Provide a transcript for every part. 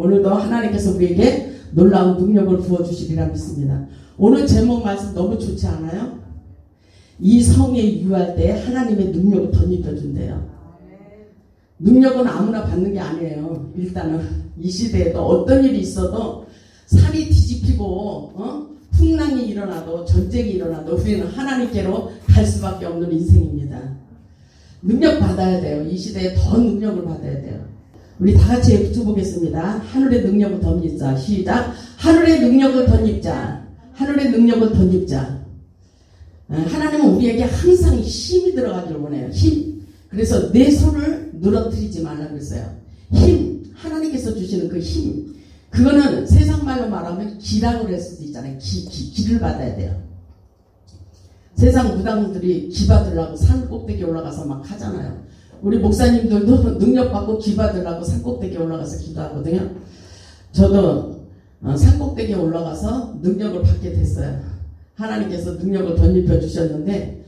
오늘도 하나님께서 우리에게 놀라운 능력을 부어주시리라 믿습니다. 오늘 제목 말씀 너무 좋지 않아요? 이 성에 유할 때 하나님의 능력을 덧입혀준대요. 능력은 아무나 받는 게 아니에요. 일단은 이 시대에도 어떤 일이 있어도 산이 뒤집히고 풍랑이 일어나도 전쟁이 일어나도 우리는 하나님께로 갈 수밖에 없는 인생입니다. 능력 받아야 돼요. 이 시대에 더 능력을 받아야 돼요. 우리 다 같이 여쭤보겠습니다. 하늘의 능력을 덧입자. 시작. 하늘의 능력을 덧입자. 하늘의 능력을 덧입자. 하나님은 우리에게 항상 힘이 들어가기를 원해요. 힘. 그래서 내 손을 늘어뜨리지 말라 그랬어요. 힘. 하나님께서 주시는 그 힘. 그거는 세상 말로 말하면 기라고 그럴 수도 있잖아요. 기를 받아야 돼요. 세상 무당들이 기 받으려고 산 꼭대기 올라가서 막 하잖아요. 우리 목사님들도 능력 받고 기 받으려고 산 꼭대기 올라가서 기도하거든요. 저도 산 꼭대기에 올라가서 능력을 받게 됐어요. 하나님께서 능력을 덧입혀 주셨는데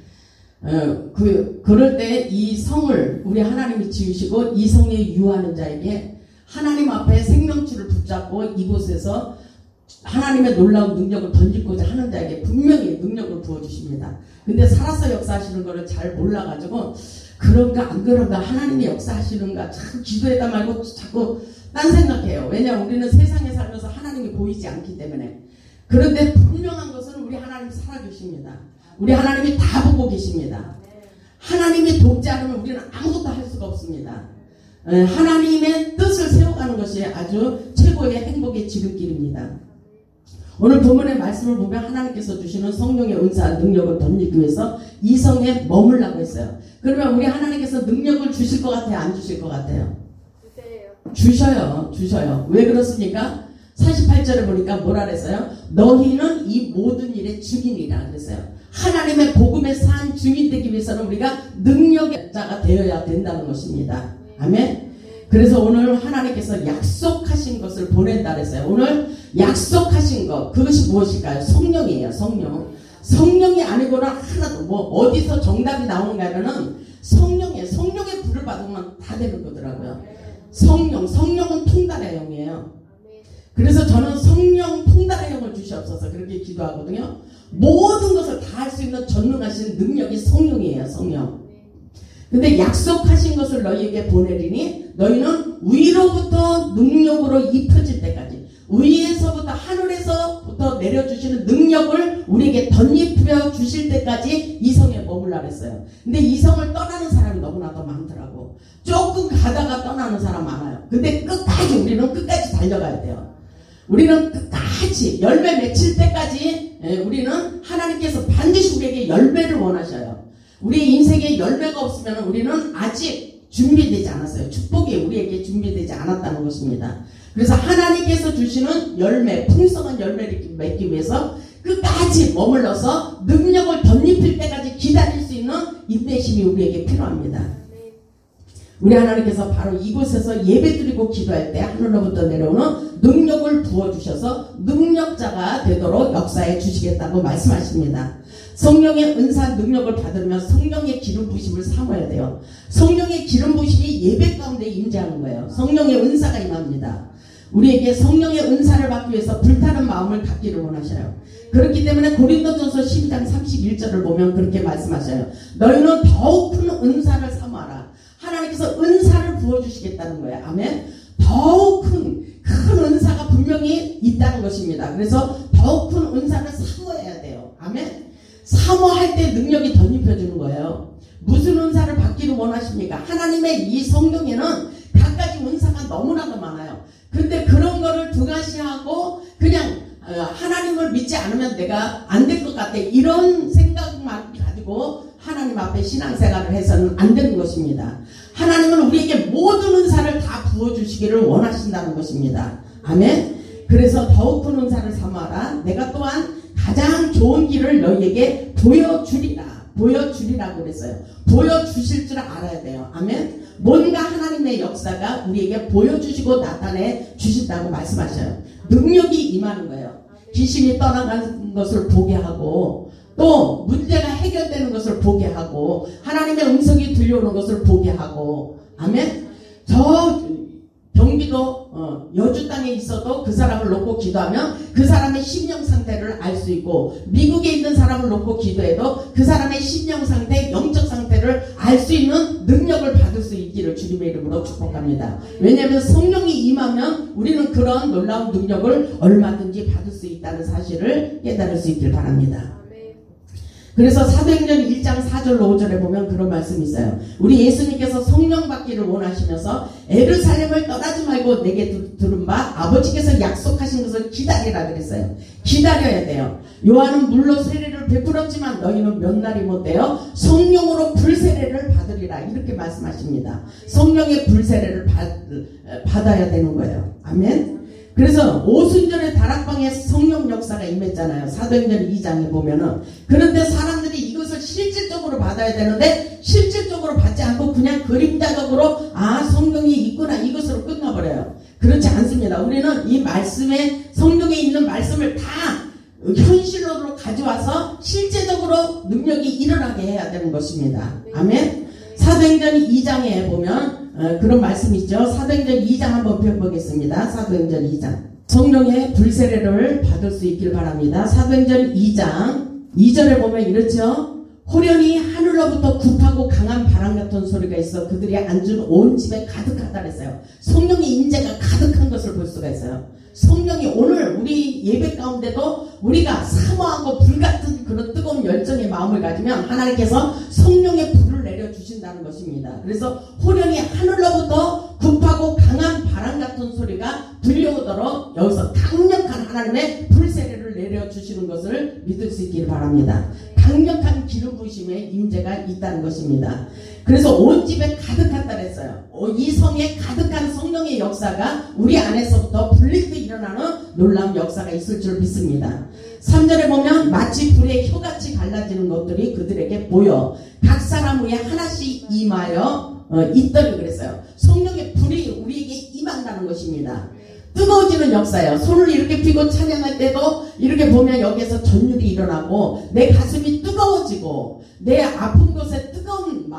그럴 때 이 성을 우리 하나님이 지으시고 이 성에 유하는 자에게 하나님 앞에 생명줄을 붙잡고 이곳에서 하나님의 놀라운 능력을 던지고자 하는 자에게 분명히 능력을 부어주십니다. 근데 살아서 역사하시는 거를 잘 몰라가지고 그런가 안 그런가 하나님이 역사하시는가 참 기도했다 말고 자꾸 딴 생각해요. 왜냐하면 우리는 세상에 살면서 하나님이 보이지 않기 때문에. 그런데 분명한 것은 우리 하나님이 살아계십니다. 우리 하나님이 다 보고 계십니다. 하나님이 돕지 않으면 우리는 아무것도 할 수가 없습니다. 하나님의 뜻을 세워가는 것이 아주 최고의 행복의 지름길입니다. 오늘 본문의 말씀을 보면 하나님께서 주시는 성령의 은사 능력을 덧입기 위해서 이 성에 머물라고 했어요. 그러면 우리 하나님께서 능력을 주실 것 같아요? 안 주실 것 같아요? 주셔요. 왜 그렇습니까? 48절에 보니까 뭐라 그랬어요? 너희는 이 모든 일의 증인이라 그랬어요. 하나님의 복음의 산 증인 되기 위해서는 우리가 능력의 자가 되어야 된다는 것입니다. 아멘. 그래서 오늘 하나님께서 약속하신 것을 보낸다 그랬어요. 오늘 약속하신 것 그것이 무엇일까요? 성령이에요. 성령이 아니고는 하나도 어디서 정답이 나오는가는 성령의 불을 받으면 다 되는 거더라고요. 성령은 통달의 영이에요. 그래서 저는 성령 통달의 영을 주시옵소서 그렇게 기도하거든요. 모든 것을 다 할 수 있는 전능하신 능력이 성령이에요. 성령. 근데 약속하신 것을 너희에게 보내리니 너희는 위로부터 능력으로 입혀질 때까지 위에서부터 하늘에서부터 내려주시는 능력을 우리에게 덧입혀 주실 때까지 이 성에 머물라 그랬어요. 근데 이 성을 떠나는 사람이 너무나도 많더라고. 조금 가다가 떠나는 사람 많아요. 근데 우리는 끝까지 달려가야 돼요. 우리는 끝까지 열매 맺힐 때까지 우리는 하나님께서 반드시 우리에게 열매를 원하셔요. 우리 인생에 열매가 없으면 우리는 아직 준비되지 않았어요. 축복이 우리에게 준비되지 않았다는 것입니다. 그래서 하나님께서 주시는 열매, 풍성한 열매를 맺기 위해서 끝까지 머물러서 능력을 덧입힐 때까지 기다릴 수 있는 인내심이 우리에게 필요합니다. 우리 하나님께서 바로 이곳에서 예배드리고 기도할 때 하늘로부터 내려오는 능력을 부어주셔서 능력자가 되도록 역사해 주시겠다고 말씀하십니다. 성령의 은사 능력을 받으면 성령의 기름 부심을 삼아야 돼요. 성령의 기름 부심이 예배 가운데 임재하는 거예요. 성령의 은사가 임합니다. 우리에게 성령의 은사를 받기 위해서 불타는 마음을 갖기를 원하셔요. 그렇기 때문에 고린도전서 12장 31절을 보면 그렇게 말씀하셔요. 너희는 더욱 큰 은사를 사모하라. 하나님께서 은사를 부어주시겠다는 거예요. 아멘. 더욱 큰 은사가 분명히 있다는 것입니다. 그래서 더욱 큰 은사를 사모해야 돼요. 아멘. 사모할 때 능력이 덧입혀주는 거예요. 무슨 은사를 받기를 원하십니까? 하나님의 이 성경에는 각가지 은사가 너무나도 많아요. 근데 그런 거를 등한시하고 그냥 하나님을 믿지 않으면 내가 안 될 것 같아 이런 생각만 가지고 하나님 앞에 신앙생활을 해서는 안 되는 것입니다. 하나님은 우리에게 모든 은사를 다 부어주시기를 원하신다는 것입니다. 아멘. 그래서 더욱 큰 은사를 삼아라. 내가 또한 가장 좋은 길을 너희에게 보여주리라고 그랬어요. 보여주실 줄 알아야 돼요. 아멘. 뭔가 하나님의 역사가 우리에게 보여주시고 나타내 주신다고 말씀하셔요. 능력이 임하는 거예요. 귀신이 떠나가는 것을 보게 하고 또 문제가 해결되는 것을 보게 하고 하나님의 음성이 들려오는 것을 보게 하고 아멘. 저 경기도 여주 땅에 있어도 그 사람을 놓고 기도하면 그 사람의 심령 상태를 알 수 있고, 미국에 있는 사람을 놓고 기도해도 그 사람의 심령 상태, 영적 상태를 알 수 있는 능력을 받을 수 있기를 주님의 이름으로 축복합니다. 왜냐하면 성령이 임하면 우리는 그런 놀라운 능력을 얼마든지 받을 수 있다는 사실을 깨달을 수 있길 바랍니다. 그래서 사도행전 1장 4절로 5절에 보면 그런 말씀이 있어요. 우리 예수님께서 성령 받기를 원하시면서 예루살렘을 떠나지 말고 내게 들은 바 아버지께서 약속하신 것을 기다리라 그랬어요. 기다려야 돼요. 요한은 물로 세례를 베풀었지만 너희는 몇 날이 못되어 성령으로 불세례를 받으리라, 이렇게 말씀하십니다. 성령의 불세례를 받아야 되는 거예요. 아멘. 그래서 오순절에 다락방에 성령 역사가 임했잖아요. 사도행전 2장에 보면은. 그런데 사람들이 이것을 실질적으로 받아야 되는데 실질적으로 받지 않고 그냥 그림자적으로 성령이 있구나, 이것으로 끝나버려요. 그렇지 않습니다. 우리는 이 말씀에, 성령에 있는 말씀을 다 현실로 가져와서 실제적으로 능력이 일어나게 해야 되는 것입니다. 아멘. 사도행전 2장에 보면 그런 말씀이 있죠. 사도행전 2장 한번 펴보겠습니다. 사도행전 2장. 성령의 불세례를 받을 수 있길 바랍니다. 사도행전 2장 2절에 보면 이렇죠. 호련히 하늘로부터 굽하고 강한 바람 같은 소리가 있어 그들이 앉은 온 집에 가득하다 그랬어요. 성령의 임재가 가득한 것을 볼 수가 있어요. 성령이 오늘 우리 예배 가운데도 우리가 사모하고 불같은 그런 뜨거운 열정의 마음을 가지면 하나님께서 성령의 불을 내려주신다는 것입니다. 그래서 호련히 하늘로부터 굽하고 강한 바람 같은 소리가 들려오도록 여기서 강력한 하나님의 불세례를 내려주시는 것을 믿을 수 있기를 바랍니다. 강력한 기름 부으심의 임재가 있다는 것입니다. 그래서 온 집에 가득하다 그랬어요. 이 성에 가득한 성령의 역사가 우리 안에서부터 분리도 일어나는 놀라운 역사가 있을 줄 믿습니다. 3절에 보면 마치 불의 혀같이 갈라지는 것들이 그들에게 보여 각 사람 위에 하나씩 임하여 있더니 그랬어요. 성령의 불이 우리에게 임한다는 것입니다. 뜨거워지는 역사예요. 손을 이렇게 펴고 찬양할 때도 이렇게 보면 여기에서 전율이 일어나고 내 가슴이 뜨거워지고 내 아픈 곳에 뜨거운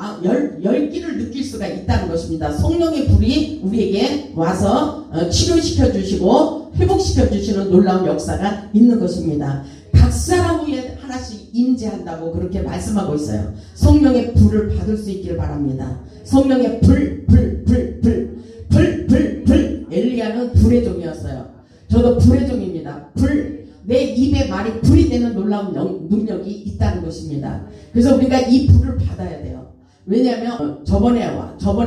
열기를 느낄 수가 있다는 것입니다. 성령의 불이 우리에게 와서 치료시켜 주시고 회복시켜 주시는 놀라운 역사가 있는 것입니다. 각 사람 위에 하나씩 임재한다고 그렇게 말씀하고 있어요. 성령의 불을 받을 수 있기를 바랍니다. 성령의 불. 엘리야는 불의 종이었어요. 저도 불의 종입니다. 불. 내 입에 말이 불이 되는 놀라운 능력이 있다는 것입니다. 그래서 우리가 이 불을 받아야 돼요. 왜냐하면 저번에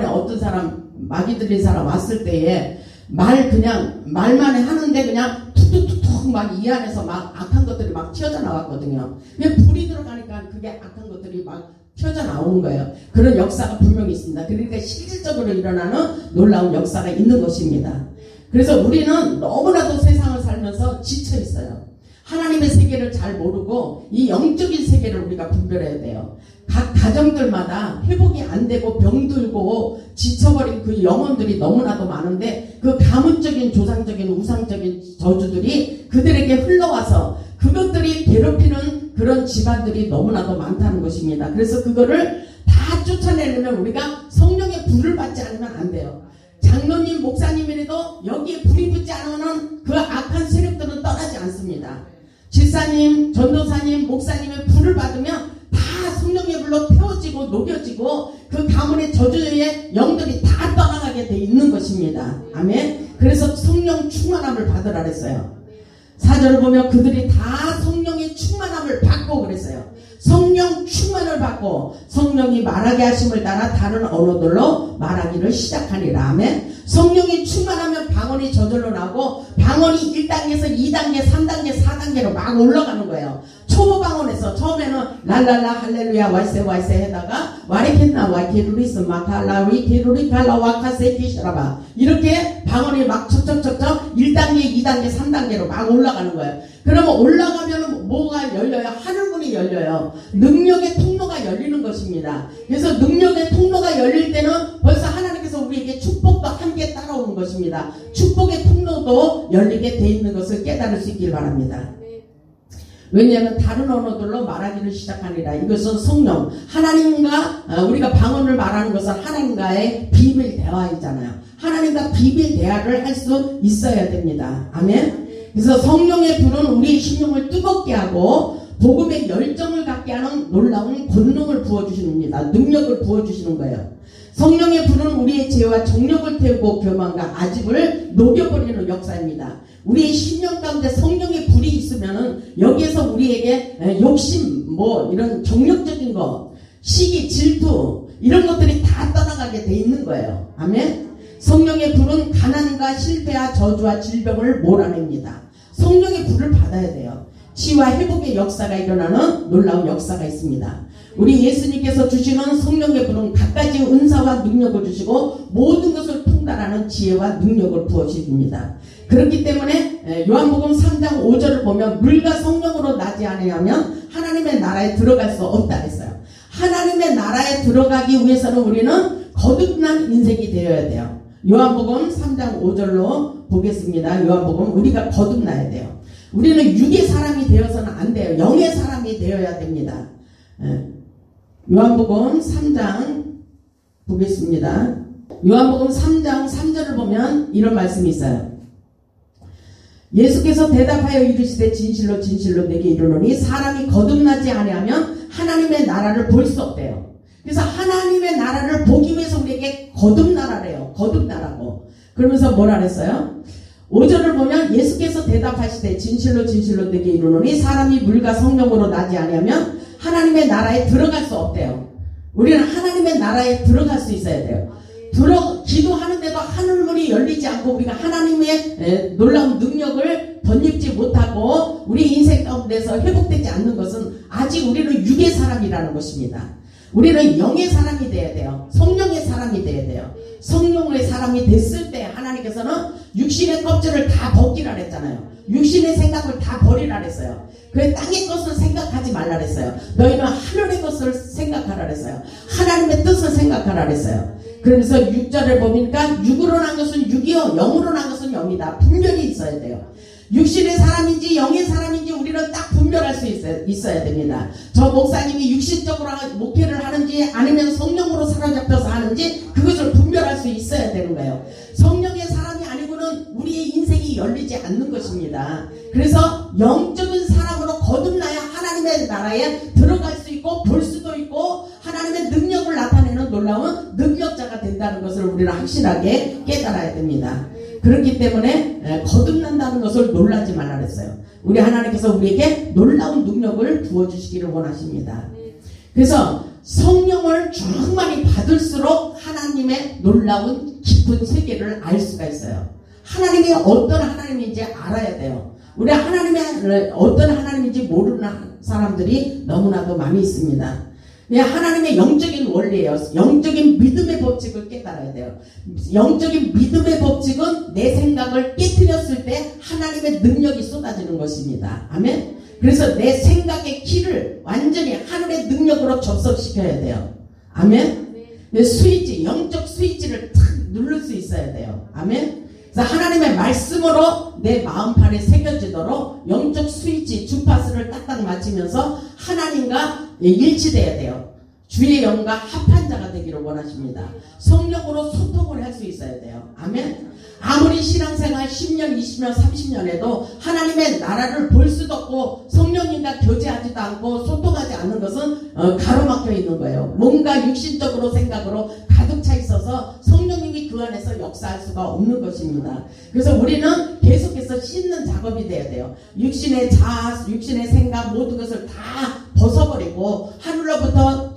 어떤 사람, 마귀 들린 사람 왔을 때에 말만 하는데 그냥 툭툭툭툭 막 이 안에서 막 악한 것들이 막 튀어져 나왔거든요. 근데 불이 들어가니까 그게 악한 것들이 막 튀어져 나오는 거예요. 그런 역사가 분명히 있습니다. 그러니까 실질적으로 일어나는 놀라운 역사가 있는 것입니다. 그래서 우리는 너무나도 세상을 살면서 지쳐 있어요. 하나님의 세계를 잘 모르고 이 영적인 세계를 우리가 분별해야 돼요. 각 가정들마다 회복이 안 되고 병들고 지쳐버린 그 영혼들이 너무나도 많은데 그 가문적인 조상적인 우상적인 저주들이 그들에게 흘러와서 그것들이 괴롭히는 그런 집안들이 너무나도 많다는 것입니다. 그래서 그거를 다 쫓아내려면 우리가 성령의 불을 받지 않으면 안 돼요. 장로님, 목사님이라도 여기에 불이 붙지 않으면 그 악한 세력들은 떠나지 않습니다. 집사님, 전도사님, 목사님의 불을 받으면 다 성령의 불로 태워지고 녹여지고 그 가문의 저주의 영들이 다 떠나가게 돼 있는 것입니다. 아멘. 그래서 성령 충만함을 받으라 그랬어요. 4절을 보면 그들이 다 성령의 충만함을 받고 그랬어요. 성령 충만을 받고 성령이 말하게 하심을 따라 다른 언어들로 말하기를 시작하리라. 아멘. 성령이 충만하면 방언이 저절로 나고 방언이 1단계에서 2단계, 3단계, 4단계로 막 올라가는 거예요. 초보 방언에서 처음에는 랄랄라 할렐루야 와이세 해다가 와리켄나 와이케루리스 마칼라 위케루리칼라 와카세키시라바 이렇게 방언이 막 척척척척 1단계, 2단계, 3단계로 막 올라가는 거예요. 그러면 올라가면 뭐가 열려요? 하늘문이 열려요. 능력의 통로가 열리는 것입니다. 그래서 능력의 통로가 열릴 때는 벌써 하나님께서 우리에게 축복도 함께 따라오는 것입니다. 축복의 통로도 열리게 돼 있는 것을 깨달을 수 있길 바랍니다. 왜냐하면 다른 언어들로 말하기를 시작하니라. 이것은 성령, 하나님과 우리가 방언을 말하는 것은 하나님과의 비밀 대화이잖아요. 하나님과 비밀 대화를 할 수 있어야 됩니다. 아멘. 그래서 성령의 불은 우리의 심령을 뜨겁게 하고 복음의 열정을 갖게 하는 놀라운 권능을 부어주십니다. 능력을 부어주시는 거예요. 성령의 불은 우리의 죄와 정욕을 태우고 교만과 아집을 녹여버리는 역사입니다. 우리의 심령 가운데 성령의 불이 있으면은 여기에서 우리에게 욕심, 이런 정욕적인 거, 시기, 질투 이런 것들이 다 떠나가게 돼 있는 거예요. 아멘. 성령의 불은 가난과 실패와 저주와 질병을 몰아냅니다. 성령의 불을 받아야 돼요. 치유와 회복의 역사가 일어나는 놀라운 역사가 있습니다. 우리 예수님께서 주시는 성령의 불은 갖가지 은사와 능력을 주시고 모든 것을 통달하는 지혜와 능력을 부어주십니다. 그렇기 때문에 요한복음 3장 5절을 보면 물과 성령으로 나지 아니하면 하나님의 나라에 들어갈 수 없다 했어요. 하나님의 나라에 들어가기 위해서는 우리는 거듭난 인생이 되어야 돼요. 요한복음 3장 5절로 보겠습니다. 요한복음 우리가 거듭나야 돼요. 우리는 육의 사람이 되어서는 안 돼요. 영의 사람이 되어야 됩니다. 요한복음 3장 보겠습니다. 요한복음 3장 3절을 보면 이런 말씀이 있어요. 예수께서 대답하여 이르시되 진실로 진실로 내게 이르노니 사람이 거듭나지 아니하면 하나님의 나라를 볼 수 없대요. 그래서 하나님의 나라를 보기 위해서 우리에게 거듭나라래요. 거듭나라고. 그러면서 뭐라 그랬어요? 5절을 보면 예수께서 대답하시되 진실로 진실로 내게 이르노니 사람이 물과 성령으로 나지 아니하면 하나님의 나라에 들어갈 수 없대요. 우리는 하나님의 나라에 들어갈 수 있어야 돼요. 기도하는데도 하늘문이 열리지 않고 우리가 하나님의 놀라운 능력을 덧입지 못하고 우리 인생 가운데서 회복되지 않는 것은 아직 우리는 육의 사람이라는 것입니다. 우리는 영의 사람이 돼야 돼요. 성령의 사람이 돼야 돼요. 성령의 사람이 됐을 때 하나님께서는 육신의 껍질을 다 벗기라 그랬잖아요. 육신의 생각을 다 버리라 그랬어요. 그 땅의 것을 생각하지 말라 그랬어요. 너희는 하늘의 것을 생각하라 그랬어요. 하나님의 뜻을 생각하라 그랬어요. 그러면서 6절을 보니까 육으로 난 것은 육이요 영으로 난 것은 영이다. 분별이 있어야 돼요. 육신의 사람인지 영의 사람인지 우리는 딱 분별할 수 있어야 됩니다. 저 목사님이 육신적으로 목회를 하는지 아니면 성령으로 사로잡혀서 하는지 그것을 분별할 수 있어야 되는 거예요. 성령의 사람이 아니고는 우리의 인생이 열리지 않는 것입니다. 그래서 영적인 사람으로 거듭나야 하나님의 나라에 들어갈 수 있고 볼 수도 있고 하나님의 능력을 나타내는 놀라운 능력자가 된다는 것을 우리는 확실하게 깨달아야 됩니다. 그렇기 때문에 거듭난다는 것을 놀라지 말라 그랬어요. 우리 하나님께서 우리에게 놀라운 능력을 부어주시기를 원하십니다. 그래서 성령을 충만히 받을수록 하나님의 놀라운 깊은 세계를 알 수가 있어요. 하나님이 어떤 하나님인지 알아야 돼요. 우리 하나님의 어떤 하나님인지 모르는 사람들이 너무나도 많이 있습니다. 하나님의 영적인 원리예요. 영적인 믿음의 법칙을 깨달아야 돼요. 영적인 믿음의 법칙은 내 생각을 깨트렸을 때 하나님의 능력이 쏟아지는 것입니다. 아멘. 그래서 내 생각의 키를 완전히 하늘의 능력으로 접속시켜야 돼요. 아멘. 스위치, 영적 스위치를 탁 누를 수 있어야 돼요. 아멘. 그래서 하나님의 말씀으로 내 마음판에 새겨지도록 영적 스위치, 주파수를 딱딱 맞추면서 하나님과 일치돼야 돼요. 주의 영과 합한 자가 되기를 원하십니다. 성령으로 소통을 할 수 있어야 돼요. 아멘. 아무리 신앙생활 10년, 20년, 30년 해도 하나님의 나라를 볼 수도 없고 성령님과 교제하지도 않고 소통하지 않는 것은 가로막혀 있는 거예요. 뭔가 육신적으로 생각으로 가득 차 있어서 성령님이 그 안에서 역사할 수가 없는 것입니다. 그래서 우리는 계속해서 씻는 작업이 돼야 돼요. 육신의 자아, 육신의 생각 모든 것을 다 벗어버리고 하늘로부터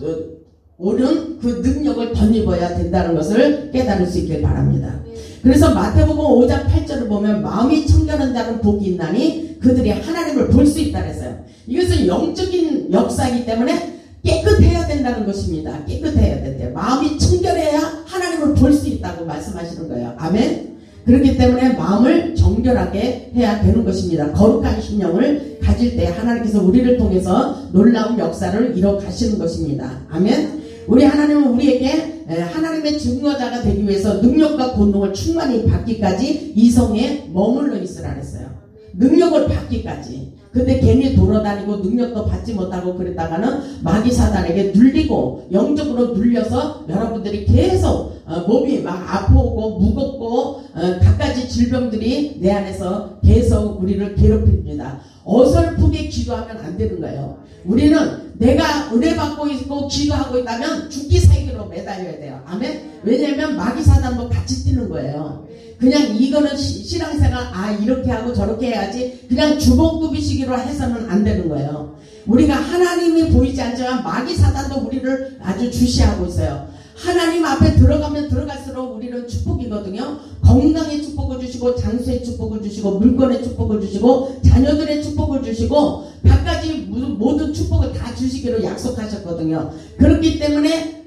오는 그 능력을 덧입어야 된다는 것을 깨달을 수 있길 바랍니다. 그래서 마태복음 5장 8절을 보면 마음이 청결한 자는 복이 있나니 그들이 하나님을 볼 수 있다 그랬어요. 이것은 영적인 역사이기 때문에 깨끗해야 된다는 것입니다. 깨끗해야 된대요. 마음이 청결해야 하나님을 볼 수 있다고 말씀하시는 거예요. 아멘. 그렇기 때문에 마음을 정결하게 해야 되는 것입니다. 거룩한 심령을 가질 때 하나님께서 우리를 통해서 놀라운 역사를 이뤄 가시는 것입니다. 아멘. 우리 하나님은 우리에게 하나님의 증거자가 되기 위해서 능력과 권능을 충만히 받기까지 이성에 머물러 있으라 그랬어요. 능력을 받기까지. 근데 괜히 돌아다니고 능력도 받지 못하고 그랬다가는 마귀 사단에게 눌리고 영적으로 눌려서 여러분들이 계속 몸이 막 아프고 무겁고 갖가지 질병들이 내 안에서 계속 우리를 괴롭힙니다. 어설프게 기도하면 안 되는 거예요. 우리는 내가 은혜 받고 있고 기도하고 있다면 죽기 살기로 매달려야 돼요. 아멘. 왜냐하면 마귀 사단도 같이 뛰는 거예요. 그냥 이거는 신앙생활 이렇게 하고 저렇게 해야지 그냥 주먹구비시기로 해서는 안 되는 거예요. 우리가 하나님이 보이지 않지만 마귀 사단도 우리를 아주 주시하고 있어요. 하나님 앞에 들어가면 들어갈수록 우리는 축복이거든요. 건강의 축복을 주시고 장수의 축복을 주시고 물건의 축복을 주시고 자녀들의 축복을 주시고 각가지 모든 축복을 다 주시기로 약속하셨거든요. 그렇기 때문에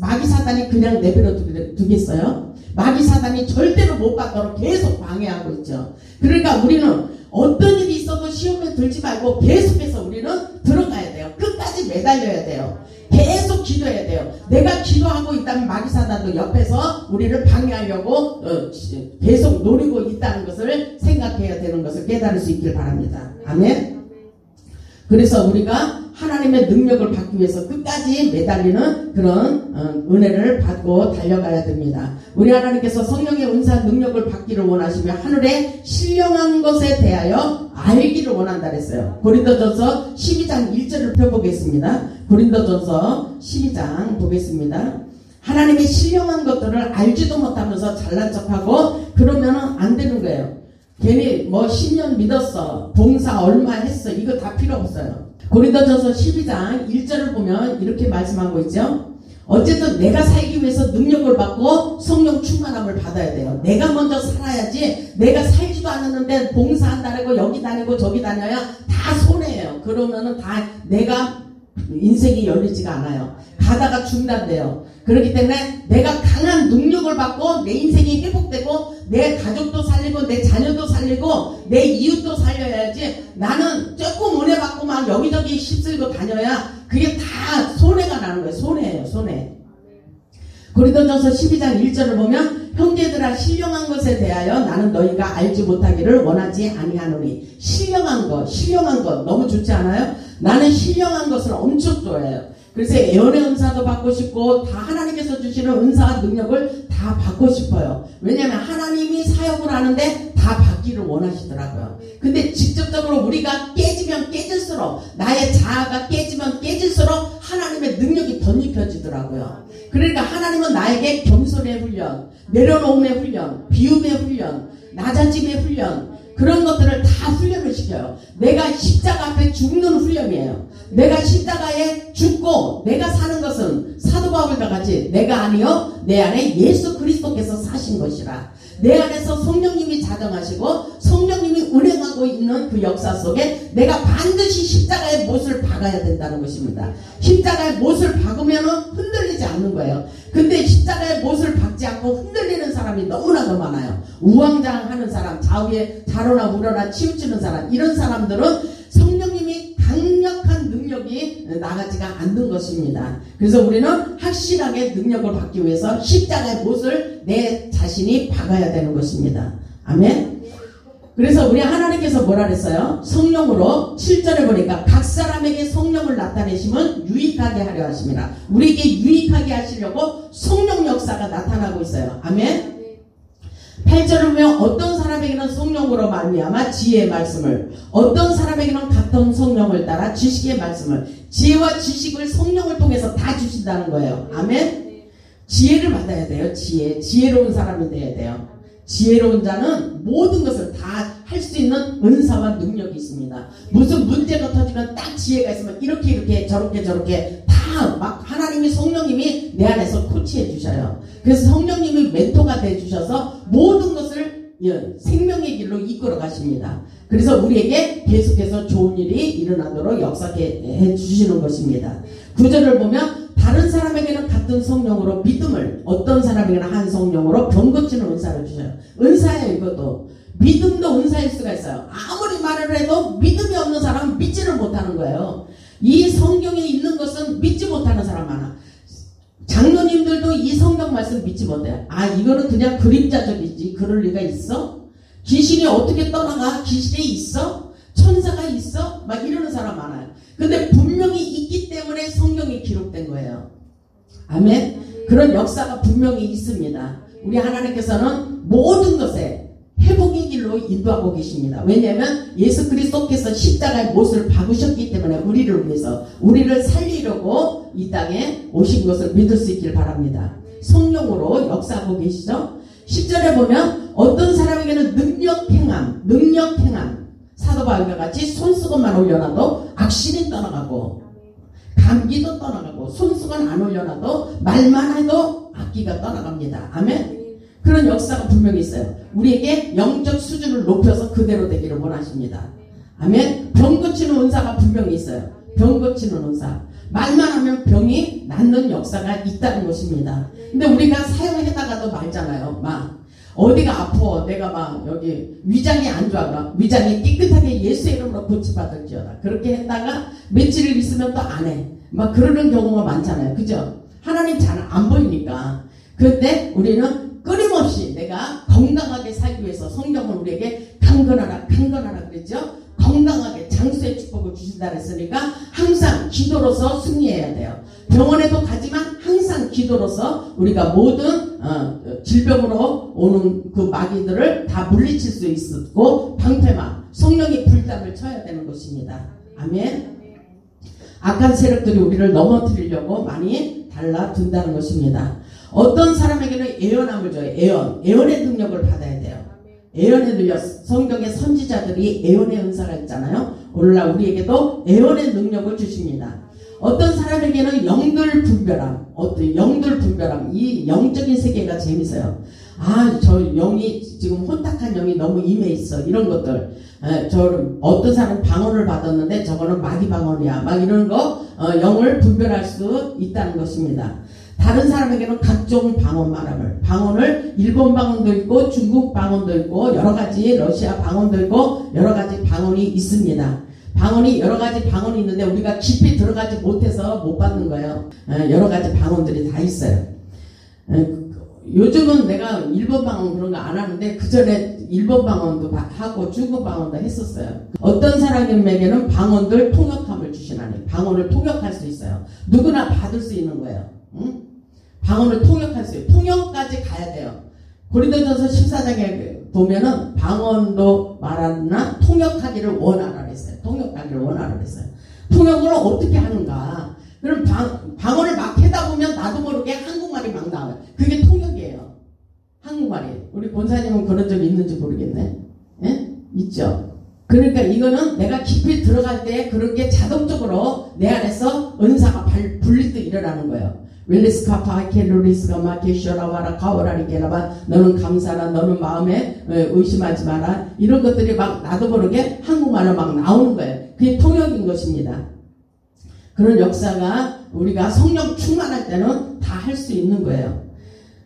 마귀 사단이 그냥 내버려 두겠어요? 마귀 사단이 절대로 못 받도록 계속 방해하고 있죠. 그러니까 우리는 어떤 일이 있어도 시험에 들지 말고 계속해서 우리는 들어가야 돼요. 끝까지 매달려야 돼요. 계속 기도해야 돼요. 내가 기도하고 있다면 마귀 사단도 옆에서 우리를 방해하려고 계속 노리고 있다는 것을 생각해야 되는 것을 깨달을 수 있길 바랍니다. 아멘. 그래서 우리가 하나님의 능력을 받기 위해서 끝까지 매달리는 그런 은혜를 받고 달려가야 됩니다. 우리 하나님께서 성령의 은사 능력을 받기를 원하시며 하늘에 신령한 것에 대하여 알기를 원한다 그랬어요. 고린도전서 12장 1절을 펴보겠습니다. 고린도전서 12장 보겠습니다. 하나님의 신령한 것들을 알지도 못하면서 잘난 척하고 그러면 안 되는 거예요. 괜히 10년 믿었어, 봉사 얼마 했어, 이거 다 필요 없어요. 고린도전서 12장 1절을 보면 이렇게 말씀하고 있죠. 어쨌든 내가 살기 위해서 능력을 받고 성령 충만함을 받아야 돼요. 내가 먼저 살아야지. 내가 살지도 않았는데 봉사한다고 여기 다니고 저기 다녀야 다 손해예요. 그러면은 다 내가 인생이 열리지가 않아요. 가다가 중단돼요. 그렇기 때문에 내가 강한 능력을 받고 내 인생이 회복되고 내 가족도 살리고 내 자녀도 살리고 내 이웃도 살려야지. 나는 조금 은혜 받고 막 여기저기 휩쓸고 다녀야 그게 다 손해가 나는 거예요. 손해예요. 손해. 고린도전서 12장 1절을 보면 형제들아 신령한 것에 대하여 나는 너희가 알지 못하기를 원하지 아니하노니. 신령한 것 너무 좋지 않아요? 나는 신령한 것을 엄청 좋아해요. 그래서 예언의 은사도 받고 싶고 다 하나님께서 주시는 은사와 능력을 다 받고 싶어요. 왜냐하면 하나님이 사역을 하는데 다 받기를 원하시더라고요. 근데 직접적으로 우리가 깨지면 깨질수록 나의 자아가 깨지면 깨질수록 하나님의 능력이 덧입혀지더라고요. 그러니까 하나님은 나에게 겸손의 훈련, 내려놓음의 훈련, 비움의 훈련, 낮아짐의 훈련 그런 것들을 다 훈련을 시켜요. 내가 십자가 앞에 죽는 훈련이에요. 내가 십자가에 죽고 내가 사는 것은 사도 바울과 같이 내가 아니요 내 안에 예수 그리스도께서 사신 것이라. 내 안에서 성령님이 자정하시고 성령님이 운행하고 있는 그 역사 속에 내가 반드시 십자가의 못을 박아야 된다는 것입니다. 십자가의 못을 박으면 흔들리지 않는 거예요. 근데 십자가의 못을 박지 않고 흔들리는 사람이 너무나도 많아요. 우왕좌왕하는 사람, 좌우에 좌로나 우로나 치우치는 사람, 이런 사람들은 성령님이 강력한 능력이 나가지가 않는 것입니다. 그래서 우리는 확실하게 능력을 받기 위해서 십자가의 못을 내 자신이 박아야 되는 것입니다. 아멘. 그래서 우리 하나님께서 뭐라 그랬어요? 성령으로 7절에 보니까 각 사람에게 성령을 나타내시면 유익하게 하려 하십니다. 우리에게 유익하게 하시려고 성령 역사가 나타나고 있어요. 아멘. 8절을 보면 어떤 사람에게는 성령으로 말미암아 지혜의 말씀을, 어떤 사람에게는 같은 성령을 따라 지식의 말씀을, 지혜와 지식을 성령을 통해서 다 주신다는 거예요. 아멘. 지혜를 받아야 돼요. 지혜로운 사람이 돼야 돼요. 지혜로운 자는 모든 것을 다 할 수 있는 은사와 능력이 있습니다. 무슨 문제가 터지면 딱 지혜가 있으면 이렇게 저렇게 다 막 하나님이 성령님이 내 안에서 코치해 주셔요. 그래서 성령님이 멘토가 돼 주셔서 모든 것을 생명의 길로 이끌어 가십니다. 그래서 우리에게 계속해서 좋은 일이 일어나도록 역사해 주시는 것입니다. 9절을 보면 다른 사람에게는 같은 성령으로 믿음을, 어떤 사람에게는 한 성령으로 병고치는 은사를 주셔요. 은사예요. 이것도 믿음도 은사일 수가 있어요. 아무리 말을 해도 믿음이 없는 사람은 믿지를 못하는 거예요. 이 성경에 있는 것은 믿지 못하는 사람 많아. 장로님들도 이 성경 말씀 믿지 못해요. 이거는 그냥 그림자적이지 그럴 리가 있어? 귀신이 어떻게 떠나가? 귀신이 있어? 천사가 있어? 막 이러는 사람 많아요. 근데 분명히 있기 때문에 성경이 기록된 거예요. 아멘. 그런 역사가 분명히 있습니다. 우리 하나님께서는 모든 것에 회복의 길로 인도하고 계십니다. 왜냐하면 예수 그리스도께서 십자가의 못을 박으셨기 때문에 우리를 위해서, 우리를 살리려고 이 땅에 오신 것을 믿을 수 있길 바랍니다. 성령으로 역사하고 계시죠. 10절에 보면 어떤 사람에게는 능력 행함, 사도 바울과 같이 손수건만 올려놔도 악신이 떠나가고 감기도 떠나가고, 손수건 안 올려놔도 말만 해도 악기가 떠나갑니다. 아멘. 그런 역사가 분명히 있어요. 우리에게 영적 수준을 높여서 그대로 되기를 원하십니다. 아멘. 병 고치는 은사가 분명히 있어요. 병 고치는 은사. 말만 하면 병이 낫는 역사가 있다는 것입니다. 근데 우리가 사용해다가도 말잖아요. 막 어디가 아파, 내가 막 여기 위장이 안 좋아, 위장이 깨끗하게 예수 이름으로 고침받을지어다. 그렇게 했다가 며칠을 있으면 또 안 해. 막 그러는 경우가 많잖아요. 그죠? 하나님 잘 안 보이니까. 그런데 우리는 끊임없이 내가 건강하게 살기 위해서 성경은 우리에게 강건하라 그랬죠? 건강하게 장수의 축복을 주신다 그랬으니까 항상 기도로서 승리해야 돼요. 병원에도 가지만 항상 기도로서 우리가 모든 질병으로 오는 그 마귀들을 다 물리칠 수 있고, 방패막 성령의 불담을 쳐야 되는 것입니다. 아멘. 악한 세력들이 우리를 넘어뜨리려고 많이 달라든다는 것입니다. 어떤 사람에게는 예언함을 줘요. 예언의 능력을 받아야 돼요. 예언의 능력, 성경의 선지자들이 예언의 은사가 있잖아요. 오늘날 우리에게도 예언의 능력을 주십니다. 어떤 사람에게는 영들 분별함, 이 영적인 세계가 재밌어요. 저 영이 지금 혼탁한 영이 너무 임해 있어, 이런 것들. 어떤 사람 방언을 받았는데 저거는 마귀 방언이야, 막 이런 거 영을 분별할 수 있다는 것입니다. 다른 사람에게는 각종 방언을 일본 방언도 있고 중국 방언도 있고 여러 가지 러시아 방언도 있고 여러 가지 방언이 있습니다. 여러 가지 방언이 있는데 우리가 깊이 들어가지 못해서 못 받는 거예요. 여러 가지 방언들이 다 있어요. 요즘은 내가 일본 방언 그런 거 안 하는데 그 전에 일본 방언도 하고 중국 방언도 했었어요. 어떤 사람에게는 방언들 통역함을 주시나니 방언을 통역할 수 있어요. 누구나 받을 수 있는 거예요. 응? 방언을 통역할 수 있어요. 통역까지 가야 돼요. 고린도전서 14장에 보면은 방언도 말하나 통역하기를 원하라 그랬어요. 통역을 어떻게 하는가? 그럼 방언을 막 하다 보면 나도 모르게 한국말이 막 나와요. 그게 통역이에요. 한국말이. 우리 본사님은 그런 적이 있는지 모르겠네. 예? 있죠. 그러니까 이거는 내가 깊이 들어갈 때 그런 게 자동적으로 내 안에서 은사가 불리듯 일어나는 거예요. 윌리스카파 켈루리스가 마케쇼라와라 가오라리게라바 너는 감사라, 너는 마음에 의심하지 마라, 이런 것들이 막 나도 모르게 한국말로 막 나오는 거예요. 그게 통역인 것입니다. 그런 역사가 우리가 성령 충만할 때는 다 할 수 있는 거예요.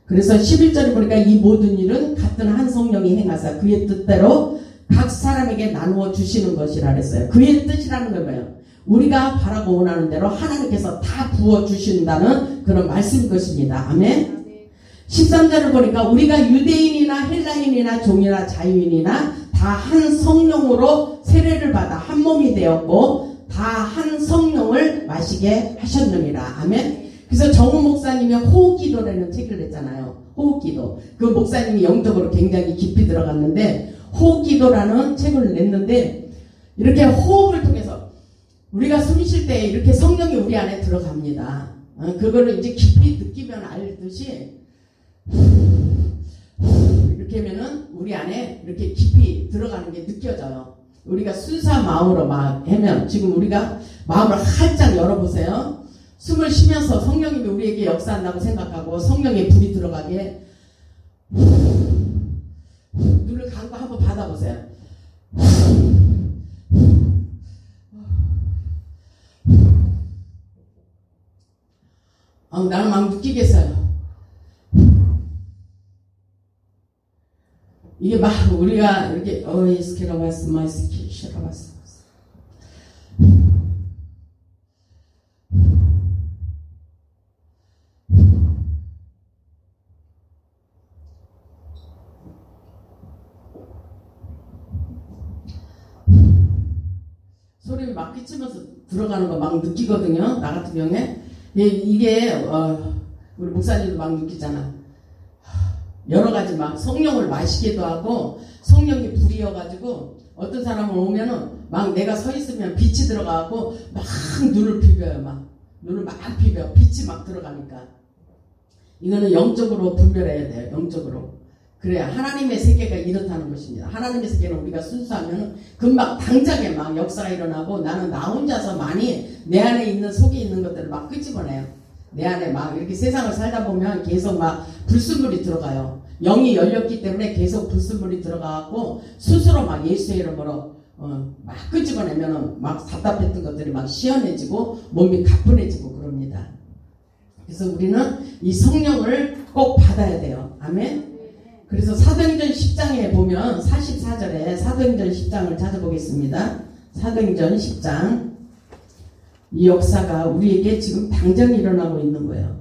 그래서 11절에 보니까 이 모든 일은 같은 한 성령이 행하사 그의 뜻대로 각 사람에게 나누어 주시는 것이라 그랬어요. 그의 뜻이라는 건 뭐예요? 우리가 바라고 원하는 대로 하나님께서 다 부어주신다는 그런 말씀인 것입니다. 아멘. 13절을 보니까 우리가 유대인이나 헬라인이나 종이나 자유인이나 다 한 성령으로 세례를 받아 한 몸이 되었고 다 한 성령을 마시게 하셨느니라. 아멘. 그래서 정우 목사님이 호흡기도라는 책을 냈잖아요. 호흡기도. 그 목사님이 영적으로 굉장히 깊이 들어갔는데 호흡기도라는 책을 냈는데 이렇게 호흡을 통해서 우리가 숨 쉴 때 이렇게 성령이 우리 안에 들어갑니다. 그거를 이제 깊이 느끼면 알듯이 이렇게 하면은 우리 안에 이렇게 깊이 들어가는 게 느껴져요. 우리가 순수한 마음으로 막 하면, 지금 우리가 마음을 활짝 열어보세요. 숨을 쉬면서 성령님이 우리에게 역사한다고 생각하고 성령의 불이 들어가게 눈을 감고 한번 받아보세요. 나는 막 느끼겠어요. 이게 막 우리가 이렇게 스케라바스 마이스키 쉐라바스 소리 막 끼치면서 들어가는 거 막 느끼거든요. 나 같은 경우에. 이게, 우리 목사님도 막 느끼잖아. 여러 가지 막 성령을 마시기도 하고, 성령이 불이어가지고, 어떤 사람은 오면은 막 내가 서 있으면 빛이 들어가고, 막 눈을 비벼요, 막. 눈을 막 비벼. 빛이 막 들어가니까. 이거는 영적으로 분별해야 돼요, 영적으로. 그래야 하나님의 세계가 이렇다는 것입니다. 하나님의 세계는 우리가 순수하면 금방 당장에 막 역사가 일어나고 나는 나 혼자서 많이 내 안에 있는 속에 있는 것들을 막 끄집어내요. 내 안에 막 이렇게 세상을 살다 보면 계속 막 불순물이 들어가요. 영이 열렸기 때문에 계속 불순물이 들어가고 스스로 막 예수의 이름으로 막 끄집어내면 막 답답했던 것들이 막 시원해지고 몸이 가뿐해지고 그럽니다. 그래서 우리는 이 성령을 꼭 받아야 돼요. 아멘. 그래서 사도행전 10장에 보면 44절에 사도행전 10장을 찾아보겠습니다. 사도행전 10장. 이 역사가 우리에게 지금 당장 일어나고 있는 거예요.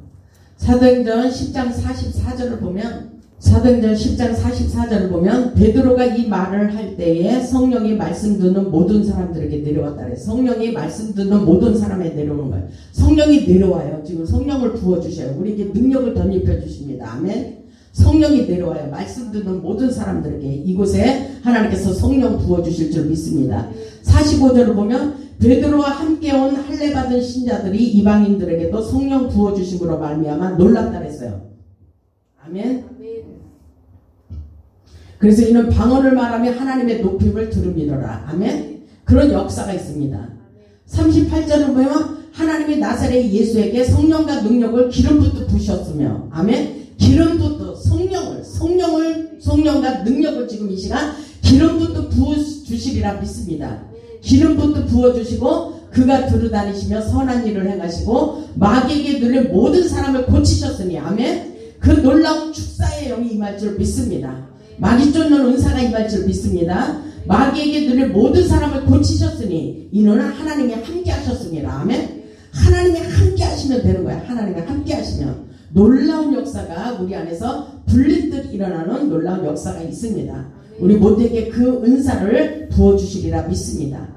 사도행전 10장 44절을 보면 사도행전 10장 44절을 보면 베드로가 이 말을 할 때에 성령이 말씀 듣는 모든 사람들에게 내려왔다 그래요. 성령이 말씀 듣는 모든 사람에 내려오는 거예요. 성령이 내려와요. 지금 성령을 부어주셔요. 우리에게 능력을 덧입혀 주십니다. 아멘. 성령이 내려와요. 말씀 듣는 모든 사람들에게 이곳에 하나님께서 성령 부어주실 줄 믿습니다. 45절을 보면 베드로와 함께 온 할례 받은 신자들이 이방인들에게도 성령 부어주심으로 말미암아 놀랐다 그랬어요. 아멘. 그래서 이는 방언을 말하며 하나님의 높임을 들음이로라. 아멘. 그런 역사가 있습니다. 38절을 보면 하나님이 나사렛 예수에게 성령과 능력을 기름부터 부으셨으며 아멘. 기름부터 성령과 능력을 지금 이 시간 기름부터 부어주시리라 믿습니다. 기름부터 부어주시고 그가 두루다니시며 선한 일을 행하시고 마귀에게 눌린 모든 사람을 고치셨으니 아멘. 그 놀라운 축사의 영이 임할 줄 믿습니다. 마귀 쫓는 은사가 임할 줄 믿습니다. 마귀에게 눌린 모든 사람을 고치셨으니 이는 하나님이 함께 하셨습니다. 아멘. 하나님이 함께 하시면 되는 거야. 하나님이 함께 하시면 놀라운 역사가 우리 안에서 불릴듯 일어나는 놀라운 역사가 있습니다. 우리 모두에게 그 은사를 부어주시리라 믿습니다.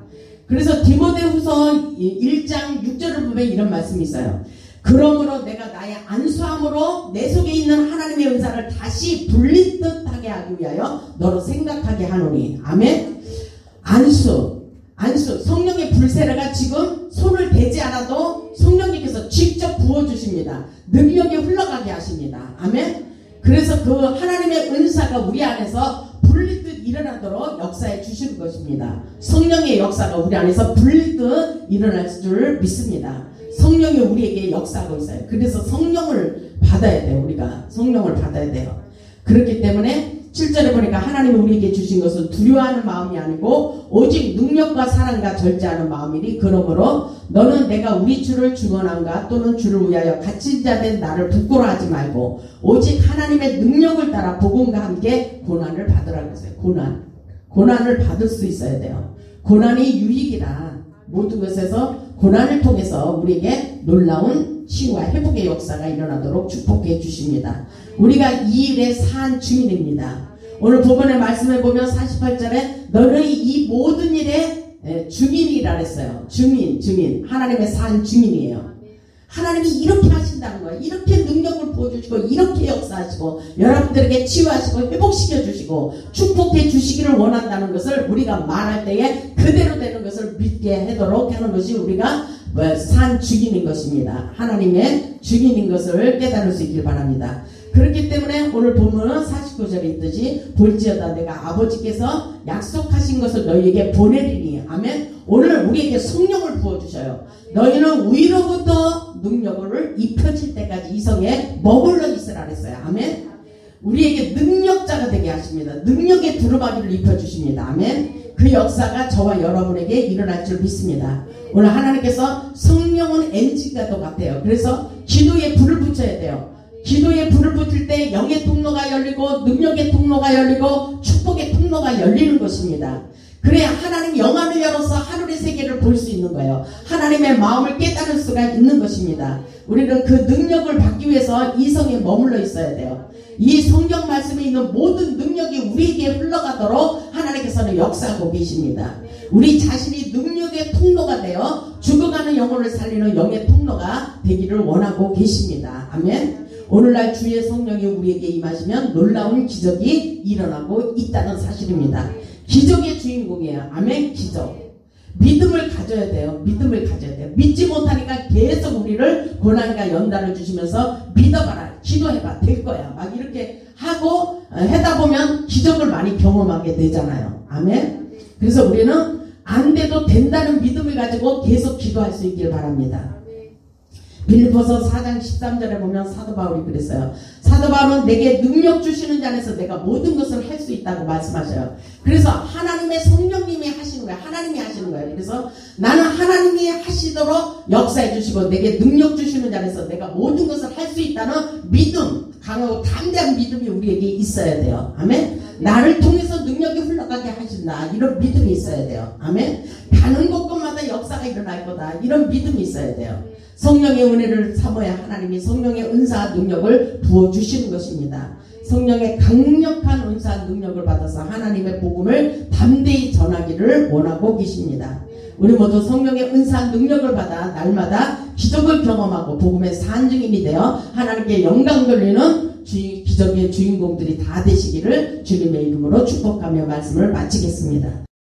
그래서 디모데후서 1장 6절을 보면 이런 말씀이 있어요. 그러므로 내가 나의 안수함으로 내 속에 있는 하나님의 은사를 다시 불릴듯 하게 하기 위하여 너로 생각하게 하노니 아멘. 안수 성령의 불세례가 지금 손을 대지 않아도 성령님께서 직접 부어주십니다. 능력이 흘러가게 하십니다. 아멘. 그래서 그 하나님의 은사가 우리 안에서 불릴듯 일어나도록 역사해 주시는 것입니다. 성령의 역사가 우리 안에서 불릴듯 일어날 줄 믿습니다. 성령이 우리에게 역사하고 있어요. 그래서 성령을 받아야 돼요. 우리가 성령을 받아야 돼요. 그렇기 때문에 7절에 보니까 하나님이 우리에게 주신 것은 두려워하는 마음이 아니고 오직 능력과 사랑과 절제하는 마음이니 그러므로 너는 내가 우리 주를 증언한가 또는 주를 위하여 갇힌 자 된 나를 부끄러워하지 말고 오직 하나님의 능력을 따라 복음과 함께 고난을 받으라 그랬어요. 고난을 받을 수 있어야 돼요. 고난이 유익이라 모든 것에서 고난을 통해서 우리에게 놀라운 치유와 회복의 역사가 일어나도록 축복해 주십니다. 우리가 이 일에 산 증인입니다. 오늘 본문의 말씀에 보면 48절에 너는 이 모든 일에 증인이라 했어요. 증인 하나님의 산 증인이에요. 하나님이 이렇게 하신다는 거예요. 이렇게 능력을 부어주시고 이렇게 역사하시고 여러분들에게 치유하시고 회복시켜 주시고 축복해 주시기를 원한다는 것을 우리가 말할 때에 그대로 되는 것을 믿게 하도록 하는 것이 우리가 산 증인인 것입니다. 하나님의 증인인 것을 깨달을 수 있길 바랍니다. 그렇기 때문에 오늘 본문은 49절에 있듯이 볼지어다 내가 아버지께서 약속하신 것을 너희에게 보내리니 아멘. 오늘 우리에게 성령을 부어주셔요. 너희는 위로부터 능력을 입혀질 때까지 이 성에 머물러 있으라 그랬어요. 아멘. 우리에게 능력자가 되게 하십니다. 능력의 두루마리를 입혀주십니다. 아멘. 그 역사가 저와 여러분에게 일어날 줄 믿습니다. 오늘 하나님께서 성령은 엔진과 똑같아요. 그래서 기도에 불을 붙여야 돼요. 기도에 불을 붙일 때 영의 통로가 열리고 능력의 통로가 열리고 축복의 통로가 열리는 것입니다. 그래야 하나님 영안을 열어서 하늘의 세계를 볼 수 있는 거예요. 하나님의 마음을 깨달을 수가 있는 것입니다. 우리는 그 능력을 받기 위해서 이 성에 머물러 있어야 돼요. 이 성경 말씀에 있는 모든 능력이 우리에게 흘러가도록 하나님께서는 역사하고 계십니다. 우리 자신이 능력의 통로가 되어 죽어가는 영혼을 살리는 영의 통로가 되기를 원하고 계십니다. 아멘. 오늘날 주의 성령이 우리에게 임하시면 놀라운 기적이 일어나고 있다는 사실입니다. 기적의 주인공이에요. 아멘. 기적. 믿음을 가져야 돼요. 믿음을 가져야 돼요. 믿지 못하니까 계속 우리를 고난과 연단을 주시면서 믿어봐라, 기도해봐, 될 거야, 막 이렇게 하고 하다 보면 기적을 많이 경험하게 되잖아요. 아멘. 그래서 우리는 안 돼도 된다는 믿음을 가지고 계속 기도할 수 있길 바랍니다. 빌립보서 4장 13절에 보면 사도 바울이 그랬어요. 사도 바울은 내게 능력 주시는 자 안에서 내가 모든 것을 할 수 있다고 말씀하셔요. 그래서 하나님의 성령님이 하시는 거예요. 하나님이 하시는 거예요. 그래서 나는 하나님이 하시도록 역사해 주시고 내게 능력 주시는 자 안에서 내가 모든 것을 할 수 있다는 믿음, 강하고 담대한 믿음이 우리에게 있어야 돼요. 아멘. 나를 통해서 능력이 흘러가게 하신다, 이런 믿음이 있어야 돼요. 아멘. 가는 곳곳마다 역사가 일어날 거다, 이런 믿음이 있어야 돼요. 성령의 은혜를 삼아야 하나님이 성령의 은사와 능력을 부어주시는 것입니다. 성령의 강력한 은사와 능력을 받아서 하나님의 복음을 담대히 전하기를 원하고 계십니다. 우리 모두 성령의 은사와 능력을 받아 날마다 기적을 경험하고 복음의 산증인이 되어 하나님께 영광 돌리는 기적의 주인공들이 다 되시기를 주님의 이름으로 축복하며 말씀을 마치겠습니다.